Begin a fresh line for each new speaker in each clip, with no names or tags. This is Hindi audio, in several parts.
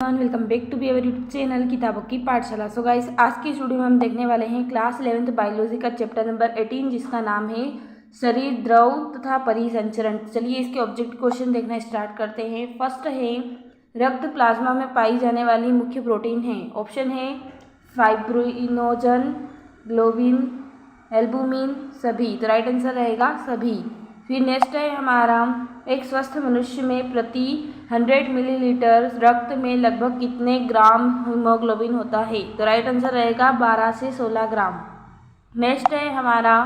Welcome back to be our YouTube channel किताबों की पाठशाला। सो गाइस, आज की इस वीडियो में हम देखने वाले हैं क्लास 11th बायोलॉजी का चैप्टर नंबर 18 जिसका नाम है शरीर, द्रव तथा परिसंचरण। चलिए इसके ऑब्जेक्ट क्वेश्चन देखना स्टार्ट करते हैं। फर्स्ट है, रक्त प्लाज्मा में पाई जाने वाली मुख्य प्रोटीन है। ऑप्शन है फाइब्रिनोजन, ग्लोबिन, एल्बुमिन, सभी। तो राइट आंसर रहेगा सभी। फिर नेक्स्ट है हमारा, एक स्वस्थ मनुष्य में प्रति 100 मिलीलीटर रक्त में लगभग कितने ग्राम हीमोग्लोबिन होता है। तो राइट आंसर रहेगा 12 से 16 ग्राम। नेक्स्ट है हमारा,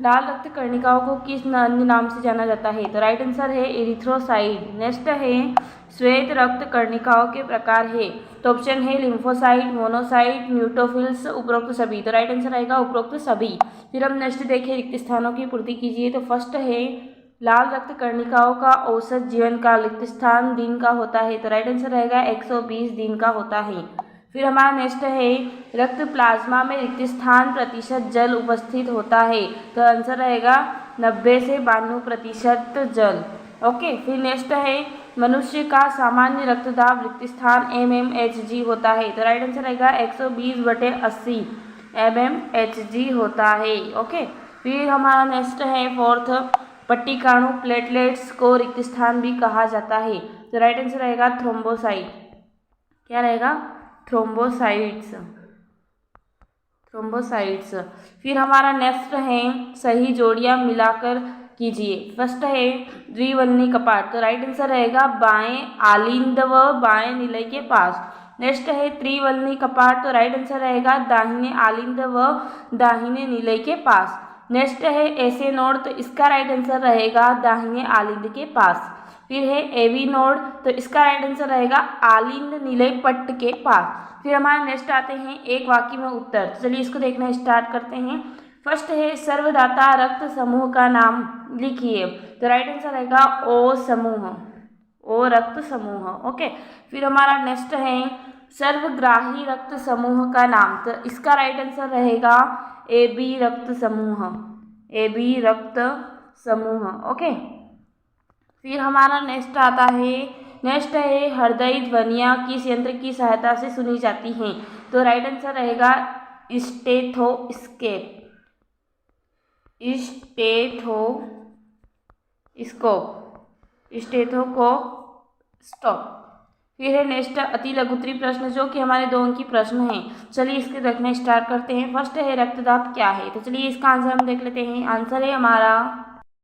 लाल रक्त कर्णिकाओं को किस अन्य नाम से जाना जाता है। तो राइट आंसर है एरिथ्रोसाइट। नेक्स्ट है, श्वेत रक्त कर्णिकाओं के प्रकार है। तो ऑप्शन है लिम्फोसाइट, मोनोसाइट, न्यूट्रोफिल्स, उपरोक्त सभी। तो राइट आंसर रहेगा उपरोक्त सभी। फिर हम नेक्स्ट देखें, रिक्त स्थानों की पूर्ति कीजिए। तो फर्स्ट है, लाल रक्त कर्णिकाओं का औसत जीवन काल रिक्त स्थान दिन का होता है। तो राइट आंसर रहेगा 120 दिन का होता है। फिर हमारा नेक्स्ट है, रक्त प्लाज्मा में रिक्त स्थान प्रतिशत जल उपस्थित होता है। तो आंसर रहेगा 90 से 92% जल। ओके। फिर नेक्स्ट है, मनुष्य का सामान्य रक्तदाब रिक्त स्थान mmHg होता है। तो राइट आंसर रहेगा 120/80 mmHg होता है। ओके। फिर हमारा नेक्स्ट है फोर्थ, पट्टिकाणु प्लेटलेट्स को रिक्त स्थान भी कहा जाता है। तो राइट आंसर रहेगा थ्रोम्बोसाइट। क्या रहेगा? थ्रोम्बोसाइट्स। थ्रोम्बोसाइट्स। फिर हमारा नेक्स्ट है, सही जोड़ियां मिलाकर कीजिए। फर्स्ट है, द्विवल्नी कपाट। तो राइट आंसर रहेगा बाएं आलिंद व बाएं निलय के पास। नेक्स्ट है, त्रिवल्नी कपाट। तो राइट आंसर रहेगा दाहिने आलिंद व दाहिने निलय के पास। नेक्स्ट है, ऐसे नोड। तो इसका राइट आंसर रहेगा दाहिने आलिंद के पास। फिर है एवी नोड। तो इसका राइट आंसर रहेगा आलिंद निलय पट्ट के पास। फिर हमारे नेक्स्ट आते हैं, एक वाक्य में उत्तर। तो चलिए इसको देखना स्टार्ट करते हैं। फर्स्ट है, सर्वदाता रक्त समूह का नाम लिखिए। तो राइट आंसर रहेगा ओ समूह, ओ रक्त समूह। ओके। फिर हमारा नेक्स्ट है, सर्वग्राही रक्त समूह का नाम। तो इसका राइट आंसर रहेगा ए बी रक्त समूह, ए बी रक्त समूह। ओके। फिर हमारा नेक्स्ट आता है, नेक्स्ट है, हृदय ध्वनियाँ किस यंत्र की सहायता से सुनी जाती हैं। तो राइट आंसर रहेगा स्टेथोस्कोप, स्टेथोस्कोप। फिर है नेक्स्ट, अति लघुत्तरी प्रश्न जो कि हमारे 2 अंकी प्रश्न हैं। चलिए इसके देखना स्टार्ट करते हैं। फर्स्ट है, रक्तदाब क्या है। तो चलिए इसका आंसर हम देख लेते हैं। आंसर है हमारा,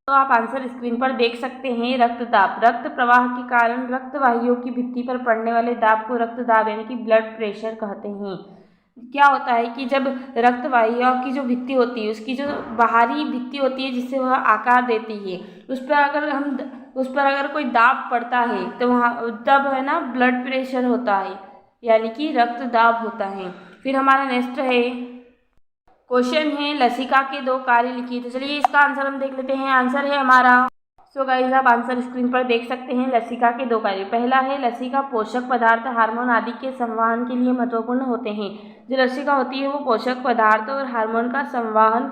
तो आप आंसर स्क्रीन पर देख सकते हैं, रक्तदाब रक्त प्रवाह के कारण रक्त वाहियों की भित्ति पर पड़ने वाले दाब को रक्तदाब यानी कि ब्लड प्रेशर कहते हैं। क्या होता है कि जब रक्त वाहियों की जो भित्ति होती है, उसकी जो बाहरी भित्ति होती है जिससे वह आकार देती है, उस पर अगर कोई दाब पड़ता है तो वहाँ तब है ना ब्लड प्रेशर होता है यानी कि रक्तदाब होता है। फिर हमारा नेक्स्ट है, क्वेश्चन है, लसिका के 2 कार्य लिखिए। तो चलिए इसका आंसर हम देख लेते हैं। आंसर है हमारा, सो गाइस आप आंसर स्क्रीन पर देख सकते हैं। लसिका के 2 कार्य, पहला है, लसिका पोषक पदार्थ, हार्मोन आदि के संवहन के लिए महत्वपूर्ण होते हैं। जो लसिका होती है वो पोषक पदार्थ और हार्मोन का संवहन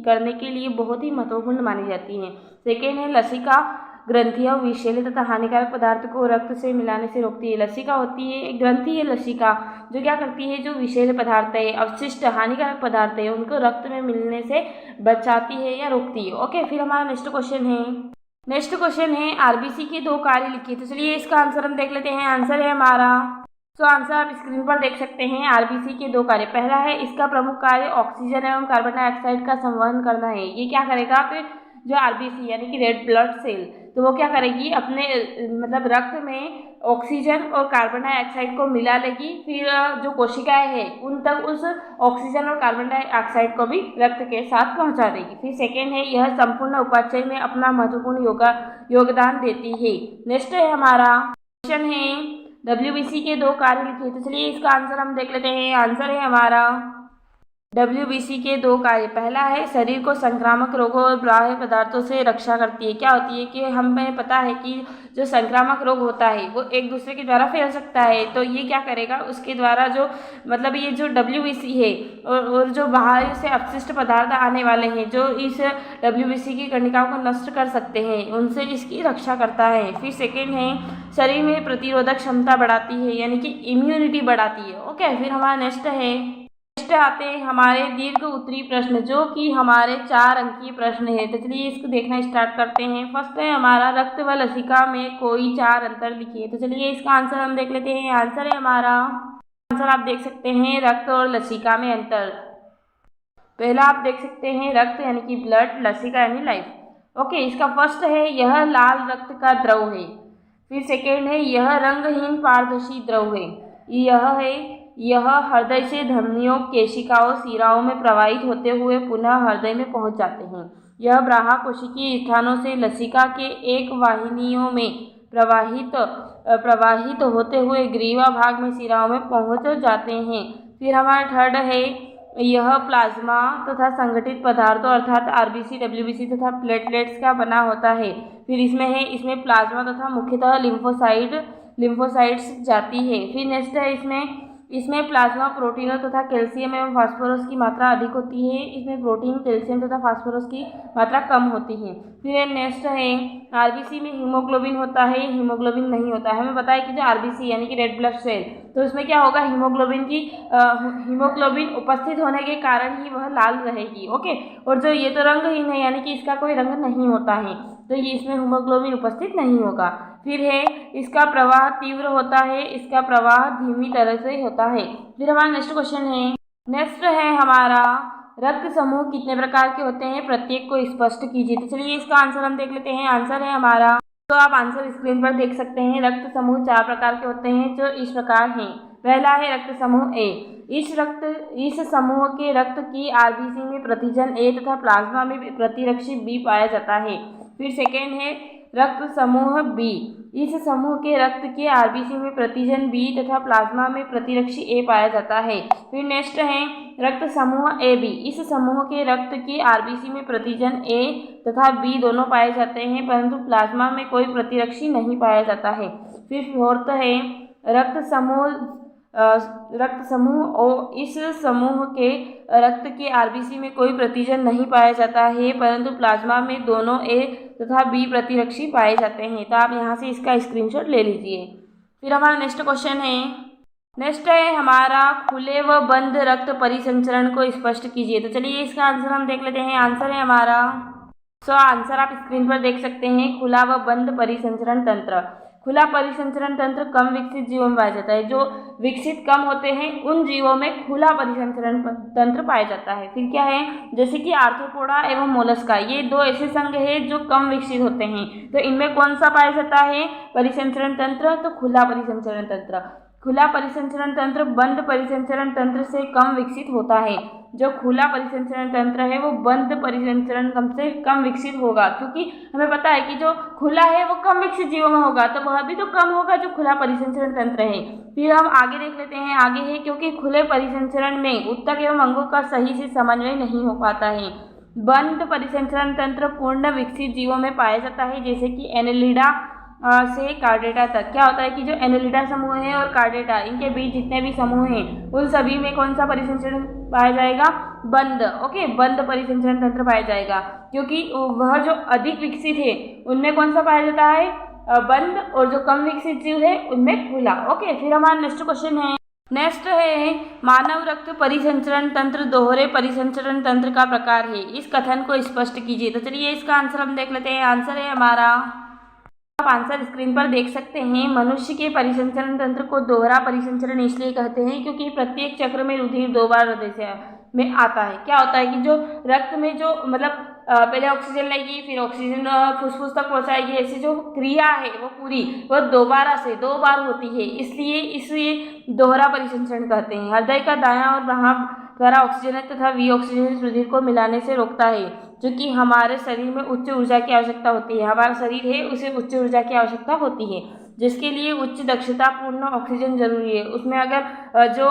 करने के लिए बहुत ही महत्वपूर्ण मानी जाती है। सेकेंड है, लसिका ग्रंथियां विषैले तथा हानिकारक पदार्थ को रक्त से मिलाने से रोकती है। लसिका होती है, एक ग्रंथि है लसिका, जो क्या करती है, जो विषैले पदार्थ है, अवशिष्ट हानिकारक पदार्थ है, उनको रक्त में मिलने से बचाती है या रोकती है। ओके। फिर हमारा नेक्स्ट क्वेश्चन है, आरबीसी के 2 कार्य लिखिए। तो चलिए इसका आंसर हम देख लेते हैं। आंसर है हमारा, तो आंसर आप स्क्रीन पर देख सकते हैं। आरबीसी के 2 कार्य, पहला है, इसका प्रमुख कार्य ऑक्सीजन एवं कार्बन डाइऑक्साइड का संवहन करना है। ये क्या करेगा फिर, जो आरबीसी यानी कि रेड ब्लड सेल, तो वो क्या करेगी, अपने मतलब रक्त में ऑक्सीजन और कार्बन डाइऑक्साइड को मिला लेगी। फिर जो कोशिकाएं हैं उन तक उस ऑक्सीजन और कार्बन डाइऑक्साइड को भी रक्त के साथ पहुंचा देगी। फिर सेकेंड है, यह संपूर्ण उपापचय में अपना महत्वपूर्ण योगदान देती है। नेक्स्ट है हमारा, क्वेश्चन है, डब्ल्यूबीसी के 2 कार्य लिखिए। तो चलिए इसका आंसर हम देख लेते हैं। आंसर है हमारा, WBC के दो कार्य, पहला है शरीर को संक्रामक रोगों और बाह्य पदार्थों से रक्षा करती है। क्या होती है कि हमें पता है कि जो संक्रामक रोग होता है वो एक दूसरे के द्वारा फैल सकता है, तो ये क्या करेगा, उसके द्वारा जो मतलब ये जो WBC है और जो बाहर से अपशिष्ट पदार्थ आने वाले हैं जो इस WBC की कणिकाओं को नष्ट कर सकते हैं, उनसे इसकी रक्षा करता है। फिर सेकेंड है शरीर में प्रतिरोधक क्षमता बढ़ाती है, यानी कि इम्यूनिटी बढ़ाती है। ओके, फिर हमारा नेक्स्ट आते हैं हमारे दीर्घ उत्तरी प्रश्न, जो कि हमारे 4 अंकीय प्रश्न है। तो चलिए इसको देखना स्टार्ट करते हैं। फर्स्ट है हमारा रक्त व लसिका में कोई 4 अंतर लिखिए। तो चलिए इसका आंसर हम देख लेते हैं। आंसर है हमारा, आंसर आप देख सकते हैं रक्त और लसिका में अंतर। पहला आप देख सकते हैं रक्त यानी कि ब्लड, लसिका यानी लाइफ। ओके, इसका फर्स्ट है यह लाल रक्त का द्रव है। फिर सेकेंड है यह रंगहीन पारदर्शी द्रव है। यह हृदय से धमनियों, केशिकाओं, शिराओं में प्रवाहित होते हुए पुनः हृदय में पहुंच जाते हैं। यह बाह्य कोशिकीय स्थानों से लसिका के एक वाहिनियों में प्रवाहित होते हुए ग्रीवा भाग में शिराओं में पहुंच जाते हैं। फिर हमारा थर्ड है यह प्लाज्मा तथा संगठित पदार्थों अर्थात RBC, WBC तथा प्लेटलेट्स का बना होता है। फिर इसमें प्लाज्मा तथा मुख्यतः लिम्फोसाइट्स जाती है। फिर नेक्स्ट है इसमें प्लाज्मा प्रोटीनों तथा कैल्शियम एवं फास्फोरस की मात्रा अधिक होती है। इसमें प्रोटीन, कैल्शियम तथा फास्फोरस की मात्रा कम होती है। फिर नेक्स्ट है RBC में हीमोग्लोबिन होता है, हीमोग्लोबिन नहीं होता है। हमें पता है कि जो RBC यानी कि रेड ब्लड सेल, तो इसमें क्या होगा, हीमोग्लोबिन उपस्थित होने के कारण ही वह लाल रहेगी। ओके, और जो ये तो रंगहीन है यानी कि इसका कोई रंग नहीं होता है, तो ये इसमें हीमोग्लोबिन उपस्थित नहीं होगा। फिर है इसका प्रवाह तीव्र होता है, इसका प्रवाह धीमी तरह से होता है। फिर हमारा नेक्स्ट है हमारा रक्त समूह कितने प्रकार के होते हैं, प्रत्येक को स्पष्ट कीजिए। तो चलिए इसका आंसर हम देख लेते हैं। आंसर है हमारा, तो आप आंसर स्क्रीन पर देख सकते हैं। रक्त समूह 4 प्रकार के होते हैं जो इस प्रकार हैं। पहला है रक्त समूह A। इस समूह के रक्त की RBC में प्रतिजन A तथा प्लाज्मा में प्रतिरक्षी B पाया जाता है। फिर सेकेंड है रक्त समूह B। इस समूह के रक्त के RBC में प्रतिजन B तथा प्लाज्मा में प्रतिरक्षी A पाया जाता है। फिर नेक्स्ट है रक्त समूह AB। इस समूह के रक्त के RBC में प्रतिजन A तथा B दोनों पाए जाते हैं, परंतु प्लाज्मा में कोई प्रतिरक्षी नहीं पाया जाता है। फिर फोर्थ है रक्त समूह O। इस समूह के रक्त के RBC में कोई प्रतिजन नहीं पाया जाता है, परंतु प्लाज्मा में दोनों A तथा B प्रतिरक्षी पाए जाते हैं। तो आप यहाँ से इसका स्क्रीनशॉट ले लीजिए। फिर हमारा नेक्स्ट है हमारा खुले व बंद रक्त परिसंचरण को स्पष्ट कीजिए। तो चलिए इसका आंसर हम देख लेते हैं। आंसर है हमारा, आंसर आप स्क्रीन पर देख सकते हैं। खुला व बंद परिसंचरण तंत्र। खुला परिसंचरण तंत्र कम विकसित जीवों में पाया जाता है। जो विकसित कम होते हैं उन जीवों में खुला परिसंचरण तंत्र पाया जाता है। फिर क्या है, जैसे कि आर्थ्रोपोडा एवं मोलस्का, ये 2 ऐसे संघ है जो कम विकसित होते हैं। तो इनमें कौन सा पाया जाता है परिसंचरण तंत्र, तो खुला परिसंचरण तंत्र। खुला परिसंचरण तंत्र बंद परिसंचरण तंत्र से कम विकसित होता है। जो खुला परिसंचरण तंत्र है वो बंद परिसंचरण तंत्र से कम विकसित होगा, क्योंकि हमें पता है कि जो खुला है वो कम विकसित जीवों में होगा, तो वह भी तो कम होगा जो खुला परिसंचरण तंत्र है। फिर हम आगे देख लेते हैं। आगे है क्योंकि खुले परिसंचरण में ऊतक एवं अंगों का सही से समन्वय नहीं हो पाता है। बंद परिसंचरण तंत्र पूर्ण विकसित जीवों में पाया जाता है, जैसे कि एनेलिडा से कार्डेटा तक। क्या होता है कि जो एनेलिडा समूह है और कार्डेटा, इनके बीच जितने भी समूह हैं उन सभी में कौन सा परिसंचरण पाया जाएगा, बंद। ओके, बंद परिसंचरण तंत्र पाया जाएगा, क्योंकि वह जो अधिक विकसित है उनमें कौन सा पाया जाता है, बंद, और जो कम विकसित जीव है उनमें खुला। ओके, फिर हमारा नेक्स्ट है मानव रक्त परिसंचरण तंत्र दोहरे परिसंचरण तंत्र का प्रकार है। इस कथन को स्पष्ट कीजिए। तो चलिए इसका आंसर हम देख लेते हैं। आंसर है हमारा, आप आंसर स्क्रीन पर देख सकते हैं। मनुष्य के परिसंचरण तंत्र को दोहरा परिसंचरण इसलिए कहते हैं क्योंकि प्रत्येक चक्र में रुधिर 2 बार हृदय में आता है। क्या होता है कि जो रक्त में जो मतलब पहले ऑक्सीजन लेगी, फिर ऑक्सीजन फुसफुस तक पहुंचाएगी, ऐसी जो क्रिया है वो पूरी वो 2 बार होती है, इसलिए दोहरा परिसंचरण कहते हैं। हृदय का दायां और बायां द्वारा ऑक्सीजन तथा विऑक्सीजन रुधिर को मिलाने से रोकता है, जो कि हमारे शरीर में उच्च ऊर्जा की आवश्यकता होती है। हमारा शरीर है उसे उच्च ऊर्जा की आवश्यकता होती है। जिसके लिए उच्च दक्षता पूर्ण ऑक्सीजन जरूरी है, उसमें अगर जो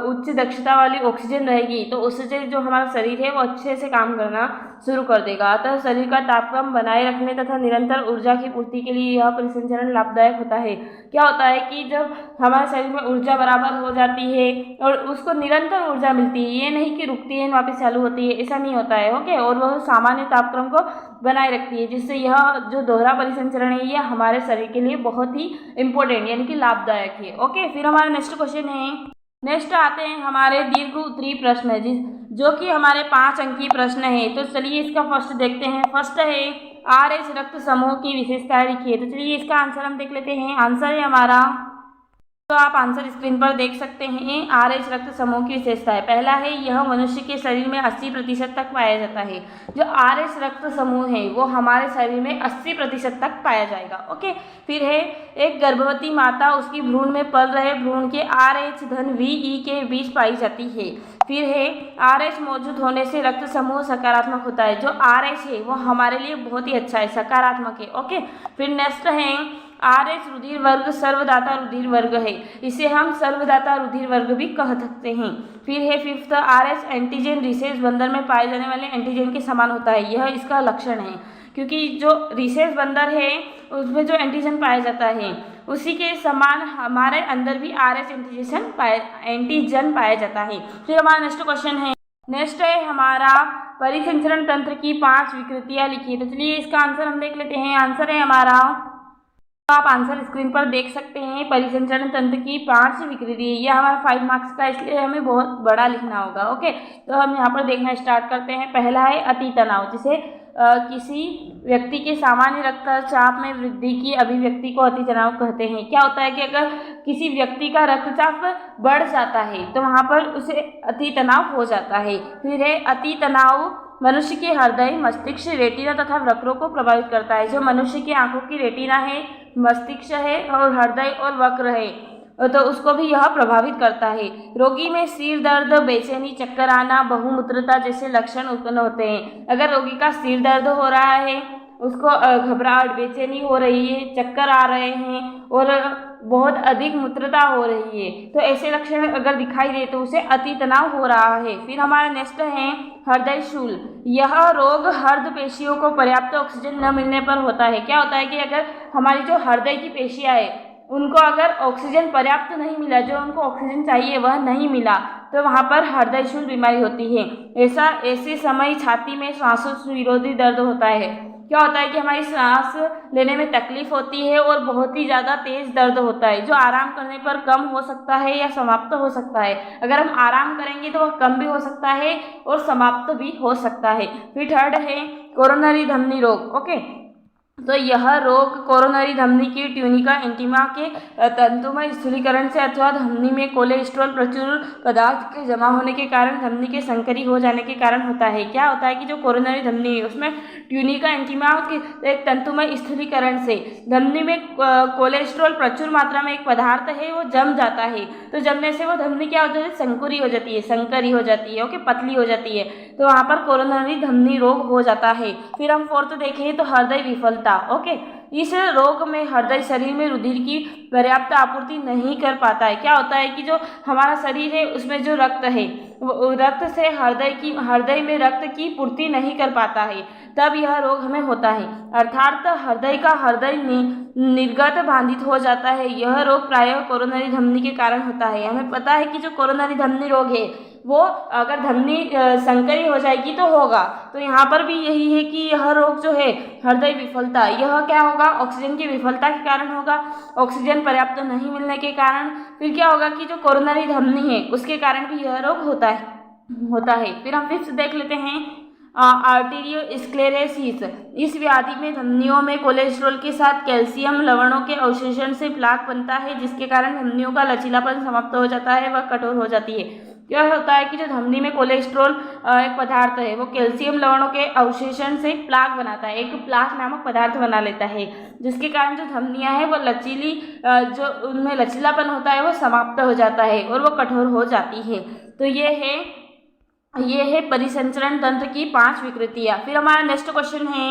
उच्च दक्षता वाली ऑक्सीजन रहेगी तो उससे जो हमारा शरीर है वो अच्छे से काम करना शुरू कर देगा। अतः शरीर का तापक्रम बनाए रखने तथा निरंतर ऊर्जा की पूर्ति के लिए यह परिसंचरण लाभदायक होता है। क्या होता है कि जब हमारे शरीर में ऊर्जा बराबर हो जाती है और उसको निरंतर ऊर्जा मिलती है, ये नहीं कि रुकती है वापस चालू होती है, ऐसा नहीं होता है। ओके, और वह सामान्य तापक्रम को बनाए रखती है, जिससे यह जो दोहरा परिसंचरण है यह हमारे शरीर के लिए बहुत ही इंपॉर्टेंट यानी कि लाभदायक है। ओके, फिर हमारा नेक्स्ट क्वेश्चन है, नेक्स्ट आते हैं हमारे दीर्घ उत्तरीय प्रश्न जो कि हमारे 5 अंकीय प्रश्न है। तो चलिए इसका फर्स्ट देखते हैं। फर्स्ट है RH रक्त समूह की विशेषताएं लिखिए। तो चलिए इसका आंसर हम देख लेते हैं। आंसर है हमारा, तो आप आंसर स्क्रीन पर देख सकते हैं। RH रक्त समूह की विशेषता है, पहला है यह मनुष्य के शरीर में 80% तक पाया जाता है। जो RH रक्त समूह है वो हमारे शरीर में 80% तक पाया जाएगा। ओके, फिर है एक गर्भवती माता उसकी भ्रूण में पल रहे भ्रूण के RH-VE के बीच पाई जाती है। फिर है RH मौजूद होने से रक्त समूह सकारात्मक होता है। जो RH है वो हमारे लिए बहुत ही अच्छा है, सकारात्मक है। ओके, फिर नेक्स्ट है RH रुधिर वर्ग सर्वदाता रुधिर वर्ग है, इसे हम सर्वदाता रुधिर वर्ग भी कह सकते हैं। फिर है फिफ्थ, RH एंटीजन रिसेस बंदर में पाए जाने वाले एंटीजन के समान होता है, यह इसका लक्षण है, क्योंकि जो रिसेस बंदर है उसमें जो एंटीजन पाया जाता है उसी के समान हमारे अंदर भी RH एंटीजन पाया जाता है। फिर हमारा नेक्स्ट क्वेश्चन है, नेक्स्ट है हमारा परिसंचरण तंत्र की 5 विकृतियां लिखिए। तो चलिए इसका आंसर हम देख लेते हैं। आंसर है हमारा, तो आप आंसर स्क्रीन पर देख सकते हैं। परिसंचरण तंत्र की 5 विकृति, यह हमारा 5 मार्क्स का, इसलिए हमें बहुत बड़ा लिखना होगा। ओके, तो हम यहाँ पर देखना स्टार्ट करते हैं। पहला है अति तनाव, जिसे किसी व्यक्ति के सामान्य रक्तचाप में वृद्धि की अभिव्यक्ति को अति तनाव कहते हैं। क्या होता है कि अगर किसी व्यक्ति का रक्तचाप बढ़ जाता है तो वहाँ पर उसे अति तनाव हो जाता है। फिर है अति तनाव मनुष्य के हृदय, मस्तिष्क, रेटिना तथा वक्रों को प्रभावित करता है। जो मनुष्य की आंखों की रेटिना है, मस्तिष्क है और हृदय और वक्र है तो उसको भी यह प्रभावित करता है। रोगी में सिर दर्द, बेचैनी, चक्कर आना, बहुमूत्रता जैसे लक्षण उत्पन्न होते हैं। अगर रोगी का सिर दर्द हो रहा है, उसको घबराहट, बेचैनी हो रही है, चक्कर आ रहे हैं और बहुत अधिक मूत्रता हो रही है, तो ऐसे लक्षण अगर दिखाई दे तो उसे अति तनाव हो रहा है। फिर हमारा नेक्स्ट है हृदय शूल, यह रोग हृदय पेशियों को पर्याप्त ऑक्सीजन न मिलने पर होता है। क्या होता है कि अगर हमारी जो हृदय की पेशियां है उनको अगर ऑक्सीजन पर्याप्त नहीं मिला, जो उनको ऑक्सीजन चाहिए वह नहीं मिला, तो वहाँ पर हृदय शूल बीमारी होती है। ऐसे समय छाती में श्वास विरोधी दर्द होता है। क्या होता है कि हमारी सांस लेने में तकलीफ होती है और बहुत ही ज़्यादा तेज दर्द होता है, जो आराम करने पर कम हो सकता है या समाप्त हो सकता है। अगर हम आराम करेंगे तो वह कम भी हो सकता है और समाप्त भी हो सकता है। फिर थर्ड है कोरोनरी धमनी रोग। ओके, तो यह रोग कोरोनरी धमनी की ट्यूनिका इंटीमा के तंतुमय स्थूलीकरण से अथवा धमनी में कोलेस्ट्रॉल प्रचुर पदार्थ के जमा होने के कारण धमनी के संकरी हो जाने के कारण होता है। क्या होता है कि जो कोरोनरी धमनी है उसमें ट्यूनिका इंटीमा के एक तंतुमय स्थूलीकरण से धमनी में कोलेस्ट्रॉल प्रचुर मात्रा में एक पदार्थ है वो जम जाता है, तो जमने से वो धमनी क्या हो जाती है, संकुरी हो जाती है, संकरी हो जाती है। ओके, पतली हो जाती है, तो वहाँ पर कोरोनरी धमनी रोग हो जाता है। फिर हम फोर्थ देखें तो हृदय विफलता। ओके, इस रोग में हृदय शरीर में रुधिर की पर्याप्त आपूर्ति नहीं कर पाता है। क्या होता है कि जो हमारा शरीर है उसमें जो रक्त है वो रक्त से हृदय में रक्त की पूर्ति नहीं कर पाता है, तब यह रोग हमें होता है, अर्थात हृदय निर्गत बाधित हो जाता है। यह रोग प्रायः कोरोनरी धमनी के कारण होता है। हमें पता है कि जो कोरोनरी धमनी रोग है वो अगर धमनी संकरी हो जाएगी तो होगा, तो यहाँ पर भी यही है कि यह रोग जो है हृदय विफलता, यह क्या होगा, ऑक्सीजन की विफलता के कारण होगा, ऑक्सीजन पर्याप्त नहीं मिलने के कारण। फिर क्या होगा कि जो कोरोनरी धमनी है उसके कारण भी यह रोग होता है। फिर हम फिफ्थ देख लेते हैं आर्टेरियोस्क्लेरोसिस। इस व्याधि में धमनियों में कोलेस्ट्रॉल के साथ कैल्शियम लवणों के अवशोषण से प्लाक बनता है, जिसके कारण धमनियों का लचीलापन समाप्त हो जाता है, वह कठोर हो जाती है। क्या होता है कि जो धमनी में कोलेस्ट्रॉल एक पदार्थ है वो कैल्शियम लवणों के अवशोषण से प्लाक बनाता है, एक प्लाक नामक पदार्थ बना लेता है, जिसके कारण जो धमनियां हैं वो लचीली, जो उनमें लचीलापन होता है वो समाप्त हो जाता है और वो कठोर हो जाती है। तो ये है परिसंचरण तंत्र की 5 विकृतियां। फिर हमारा नेक्स्ट क्वेश्चन है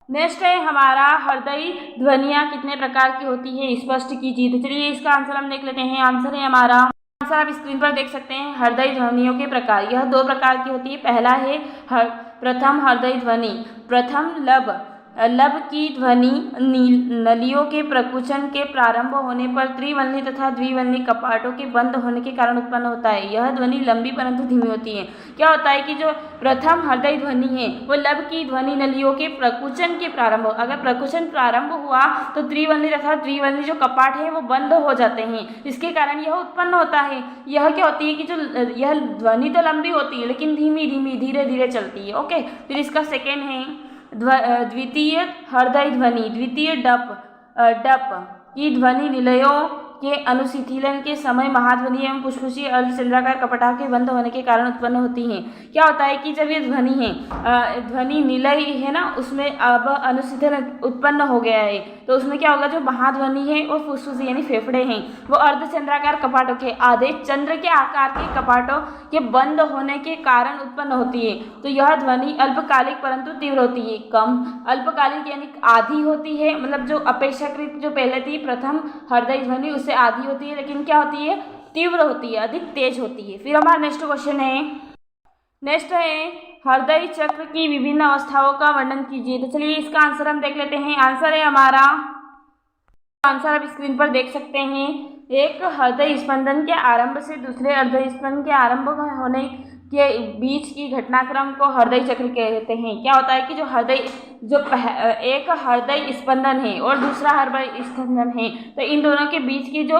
नेक्स्ट है हमारा हृदय ध्वनियाँ कितने प्रकार की होती है, स्पष्ट कीजिए। तो चलिए इसका आंसर हम देख लेते हैं। आंसर है हमारा, आंसर आप स्क्रीन पर देख सकते हैं, हृदय ध्वनियों के प्रकार। यह दो प्रकार की होती है। पहला है प्रथम हृदय ध्वनि। प्रथम लब की ध्वनि नलियों के प्रकुचन के प्रारंभ होने पर त्रिवलनी तथा द्विवलनी कपाटों के बंद होने के कारण उत्पन्न होता है। यह ध्वनि लंबी परंतु धीमी होती है। क्या होता है कि जो प्रथम हृदय ध्वनि है वो लब की ध्वनि नलियों के प्रकुचन के प्रारंभ, अगर प्रकुचन प्रारंभ हुआ तो त्रिवलनी तथा द्विवलनी जो कपाट है वो बंद हो जाते हैं, इसके कारण यह उत्पन्न होता है। यह क्या होती है कि जो यह ध्वनि तो लंबी होती है लेकिन धीमी धीमी धीरे धीरे चलती है। ओके, फिर इसका सेकेंड है द्वितीय हृदय ध्वनि। द्वितीय डप की ध्वनि निलयों के अनुशीतलन के समय महाध्वनि एवं फुसफुसी अर्धचंद्राकार कपटा के बंद होने के कारण उत्पन्न होती हैं। क्या होता है कि जब ये ध्वनि है, ध्वनि निलय है ना, उसमें अब अनुशीतलन उत्पन्न हो गया है तो उसमें क्या होगा, जो महाध्वनि है और फुसफुसी यानी फेफड़े हैं वो अर्धचंद्राकार कपाटों के आधे चंद्र के आकार के कपाटों के बंद होने के कारण उत्पन्न होती है। तो यह ध्वनि अल्पकालिक परंतु तीव्र होती है। कम अल्पकालिक यानी आधी होती है, मतलब जो अपेक्षाकृत जो पहले थी प्रथम हृदय ध्वनि उससे आधी होती है, लेकिन क्या होती है, तीव्र होती है, अधिक तेज होती है। फिर हमारा नेक्स्ट क्वेश्चन है, नेक्स्ट है हृदय चक्र की विभिन्न अवस्थाओं का वर्णन कीजिए। तो चलिए इसका आंसर हम देख लेते हैं। आंसर है हमारा, आंसर आप स्क्रीन पर देख सकते हैं। एक हृदय स्पंदन के आरंभ से दूसरे हृदय स्पंदन के आरंभ होने के बीच की घटनाक्रम को हृदय चक्र कहते हैं। क्या होता है कि जो एक हृदय स्पंदन है और दूसरा हृदय स्पंदन है, तो इन दोनों के बीच की जो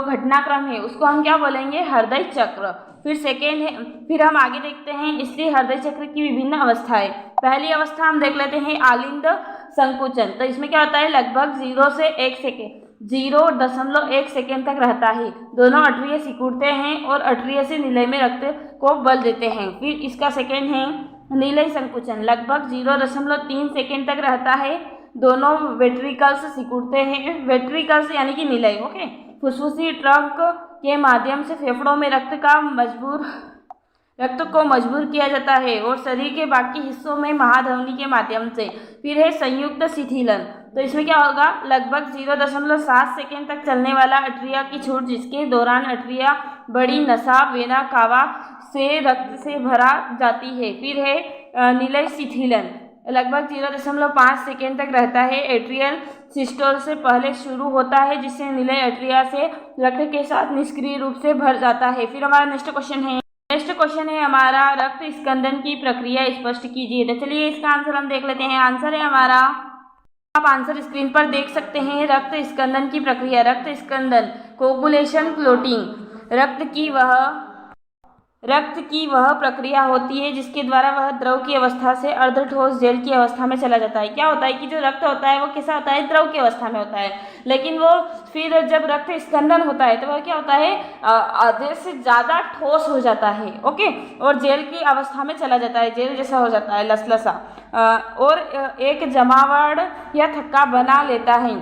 घटनाक्रम है उसको हम क्या बोलेंगे, हृदय चक्र। फिर सेकेंड है, फिर हम आगे देखते हैं इसलिए हृदय चक्र की विभिन्न अवस्थाएं। पहली अवस्था हम देख लेते हैं आलिंद संकुचन। तो इसमें क्या होता है, लगभग 0 से 1 सेकेंड 0.1 सेकेंड तक रहता है। दोनों अट्रिय सिकुड़ते हैं और अट्रिय से निलय में रक्त को बल देते हैं। फिर इसका सेकेंड है निलय संकुचन। लगभग 0.3 सेकेंड तक रहता है। दोनों वेट्रिकल्स सिकुड़ते हैं, वेट्रिकल्स यानी कि निलय। ओके, फुसफुसी ट्रंक के माध्यम से फेफड़ों में रक्त को मजबूर किया जाता है और शरीर के बाकी हिस्सों में महाध्वनि के माध्यम से। फिर है संयुक्त शिथिलन। तो इसमें क्या होगा, लगभग 0.7 सेकेंड तक चलने वाला अट्रिया की छूट, जिसके दौरान अट्रिया बड़ी नसा वेना कावा से रक्त से भरा जाती है। फिर है निलय शिथिलन। लगभग 0.5 सेकेंड तक रहता है। एट्रियल सिस्टोल से पहले शुरू होता है, जिससे निलय अट्रिया से रक्त के साथ निष्क्रिय रूप से भर जाता है। फिर हमारा नेक्स्ट क्वेश्चन है हमारा रक्त स्कंदन की प्रक्रिया स्पष्ट कीजिए। तो चलिए इसका आंसर हम देख लेते हैं। आंसर है हमारा, आप आंसर स्क्रीन पर देख सकते हैं। रक्त स्कंदन की प्रक्रिया, रक्त स्कंदन कोगुलेशन क्लोटिंग रक्त की वह प्रक्रिया होती है जिसके द्वारा वह द्रव की अवस्था से अर्धठोस जेल की अवस्था में चला जाता है। क्या होता है कि जो रक्त होता है वो कैसा होता है, द्रव की अवस्था में होता है, लेकिन वो फिर जब रक्त स्कंदन होता है तो वह क्या होता है, आधे से ज़्यादा ठोस हो जाता है। ओके, और जेल की अवस्था में चला जाता है, जेल जैसा हो जाता है, लसलसा, और एक जमावड़ या थक्का बना लेता है।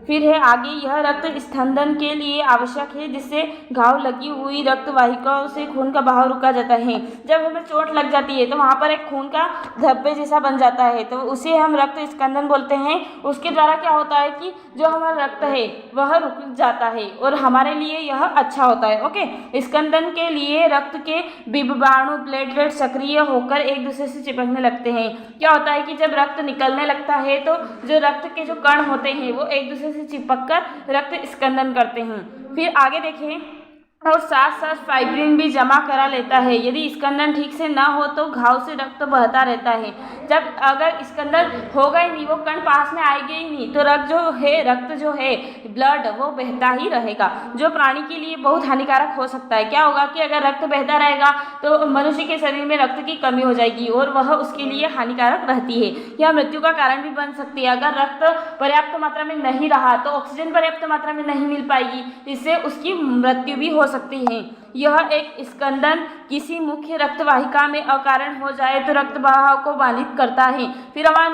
फिर है आगे, यह रक्त स्कंदन के लिए आवश्यक है जिससे घाव लगी हुई रक्त वाहिकाओं से खून का बहाव रुका जाता है। जब हमें चोट लग जाती है तो वहाँ पर एक खून का धब्बे जैसा बन जाता है, तो उसे हम रक्त स्कंदन बोलते हैं। उसके द्वारा क्या होता है कि जो हमारा रक्त है वह रुक जाता है और हमारे लिए यह अच्छा होता है। ओके, स्कंदन के लिए रक्त के विभाणु प्लेटलेट सक्रिय होकर एक दूसरे से चिपकने लगते हैं। क्या होता है कि जब रक्त निकलने लगता है तो जो रक्त के जो कण होते हैं वो एक दूसरे से चिपककर रक्त स्कंदन करते हैं। फिर आगे देखें, और साथ साथ फाइब्रिन भी जमा करा लेता है। यदि स्कंदन ठीक से ना हो तो घाव से रक्त बहता रहता है। जब अगर स्कंदन होगा ही नहीं, वो कण पास में आएंगे ही नहीं, तो रक्त जो है ब्लड वो बहता ही रहेगा, जो प्राणी के लिए बहुत हानिकारक हो सकता है। क्या होगा कि अगर रक्त बहता रहेगा तो मनुष्य के शरीर में रक्त की कमी हो जाएगी और वह उसके लिए हानिकारक रहती है। यह मृत्यु का कारण भी बन सकती है। अगर रक्त पर्याप्त मात्रा में नहीं रहा तो ऑक्सीजन पर्याप्त मात्रा में नहीं मिल पाएगी, इससे उसकी मृत्यु भी हो सकती है। यह एक स्कंदन किसी मुख्य रक्तवाहिका में अकारण हो जाए तो रक्त बहाव को बाधित करता है। फिर हमारा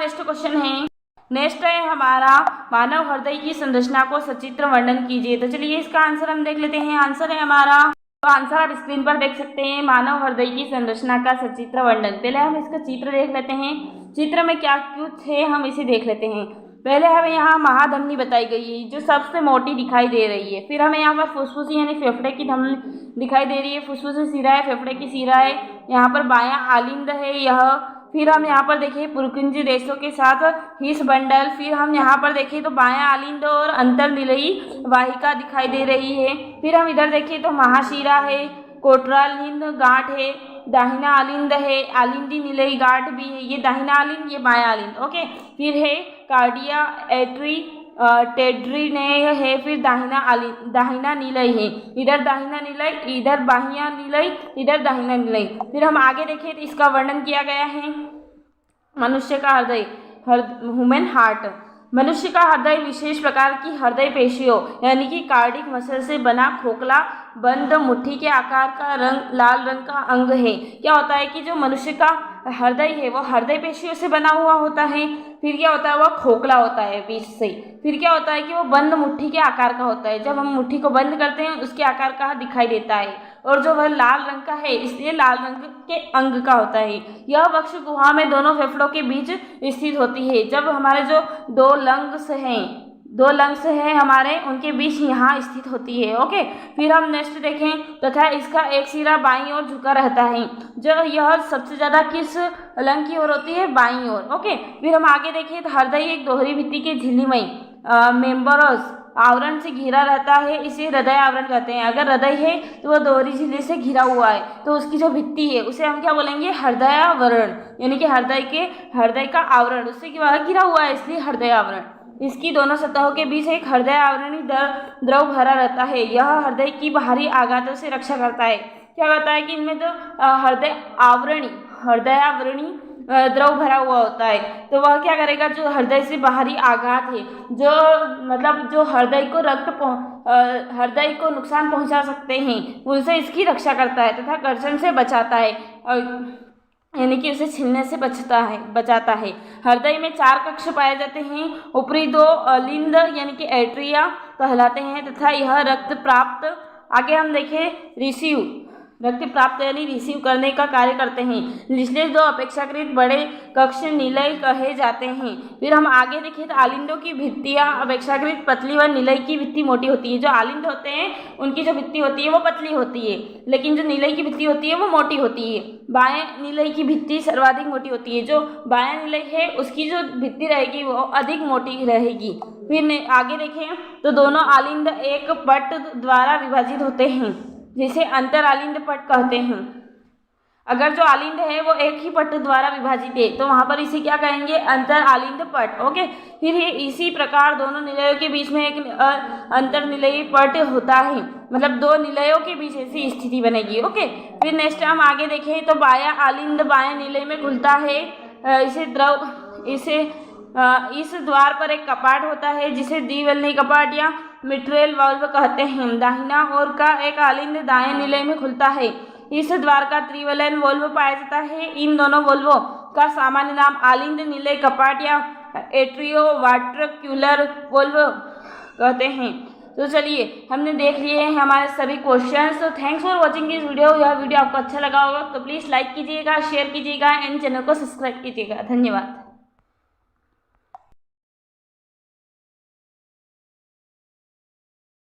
नेक्स्ट है हमारा मानव हृदय की संरचना को सचित्र वर्णन कीजिए। तो चलिए इसका आंसर हम देख लेते हैं। आंसर है हमारा, तो आंसर आप स्क्रीन पर देख सकते हैं, मानव हृदय की संरचना का सचित्र वर्णन। पहले हम इसका चित्र देख लेते हैं। चित्र में क्या कुछ है हम इसे देख लेते हैं। पहले हमें यहाँ महाधमनी बताई गई है जो सबसे मोटी दिखाई दे रही है। फिर हमें यहाँ पर फुसफुसी यानी फेफड़े की धमनी दिखाई दे रही है। फुसफुसी सिरा है, फेफड़े की सिरा है। यहाँ पर बायां आलिंद है यह। फिर हम यहाँ पर देखिए पुरकुंजी रेशों के साथ हिस बंडल। फिर हम यहाँ पर देखें तो बायां आलिंद और अंतर्निलयी वाहिका दिखाई दे रही है। फिर हम इधर देखें तो महाशिरा है, कोटरालिंद गांठ है, दाहिना आलिंद है, आलिंदी निलयी गांठ भी है। ये दाहिना आलिंद, ये बायां आलिंद। ओके, फिर है कार्डिया एट्री टेड्रीनेय है। फिर दाहिना निलय है, इधर दाहिना निलय, इधर बाह्य निलय, इधर दाहिना निलय। फिर हम आगे देखें तो इसका वर्णन किया गया है। मनुष्य का हृदय, ह्यूमन हार्ट। मनुष्य का हृदय विशेष प्रकार की हृदय पेशियों यानी कि कार्डिक मसल से बना खोखला बंद मुट्ठी के आकार का लाल रंग का अंग है। क्या होता है कि जो मनुष्य का हृदय है वो हृदय पेशियों से बना हुआ होता है। फिर क्या होता है, वह खोखला होता है बीच से। फिर क्या होता है कि वो बंद मुट्ठी के आकार का होता है। जब हम मुट्ठी को बंद करते हैं उसके आकार का दिखाई देता है। और जो वह लाल रंग का है इसलिए लाल रंग के अंग का होता है। यह वक्ष गुहा में दोनों फेफड़ों के बीच स्थित होती है। जब हमारे जो दो लंग्स हैं हमारे, उनके बीच यहाँ स्थित होती है। ओके, फिर हम नेक्स्ट देखें तथा इसका एक सिरा बाईं ओर झुका रहता है। जो यह सबसे ज़्यादा किस लंग की ओर होती है, बाईं ओर। ओके, फिर हम आगे देखें तो हृदय एक दोहरी भित्ति के झिल्लीमय मेम्ब्रेनस आवरण से घिरा रहता है। इसे हृदय आवरण कहते हैं। अगर हृदय है तो वह दोहरी झिल्ली से घिरा हुआ है तो उसकी जो भित्ति है उसे हम क्या बोलेंगे, हृदय आवरण, यानी कि हृदय का आवरण उससे घिरा हुआ है इसलिए हृदय आवरण। इसकी दोनों सतहों के बीच एक हृदय आवरणी द्रव भरा रहता है। यह हृदय की बाहरी आघातों से रक्षा करता है। क्या करता है कि इनमें जो हृदय आवरणी द्रव भरा हुआ होता है तो वह क्या करेगा, जो हृदय से बाहरी आघात है, जो मतलब जो हृदय को नुकसान पहुंचा सकते हैं उनसे इसकी रक्षा करता है तथा घर्षण से बचाता है, यानी कि उसे छिलने से बचाता है। हृदय में 4 कक्ष पाए जाते हैं। ऊपरी 2 अलिंद यानी कि एट्रिया कहलाते हैं तथा यह रक्त प्राप्त, आगे हम देखें रक्त प्राप्त यानी रिसीव करने का कार्य करते हैं। निचले 2 अपेक्षाकृत बड़े कक्ष निलय कहे जाते हैं। फिर हम आगे देखें तो आलिंदों की भित्तियाँ अपेक्षाकृत पतली व निलय की भित्ति मोटी होती है। जो आलिंद होते हैं उनकी जो भित्ति होती है वो पतली होती है, लेकिन जो निलय की भित्ति होती है वो मोटी होती है। बाएं निलय की भित्ति सर्वाधिक मोटी होती है। जो बायां निलय है उसकी जो भित्ति रहेगी वो अधिक मोटी रहेगी। फिर आगे देखें तो दोनों आलिंद एक पट द्वारा विभाजित होते हैं जिसे अंतर आलिंद पट कहते हैं। अगर जो आलिंद है वो एक ही पट द्वारा विभाजित है तो वहाँ पर इसे क्या कहेंगे, अंतर आलिंद पट। ओके, फिर इसी प्रकार दोनों निलयों के बीच में एक अंतर निलयी पट होता है, मतलब 2 निलयों के बीच ऐसी स्थिति बनेगी। ओके, फिर नेक्स्ट हम आगे देखें तो बायां आलिंद बाएं निलय में खुलता है। इस द्वार पर एक कपाट होता है जिसे द्विवल्नी कपाट या मिट्रेल वाल्व कहते हैं। दाहिना ओर का एक आलिंद दाएं निलय में खुलता है। इस द्वार का त्रिवलन वोल्व पाया जाता है। इन दोनों वोल्वों का सामान्य नाम आलिंद निलय कपाट या एट्रियो वाट्रिक्युलर वोल्व कहते हैं। तो चलिए हमने देख लिए हैं हमारे सभी क्वेश्चंस। तो thanks for watching this video. यह वीडियो आपको अच्छा लगा होगा तो प्लीज़ लाइक कीजिएगा, शेयर कीजिएगा एंड चैनल को सब्सक्राइब कीजिएगा। धन्यवाद।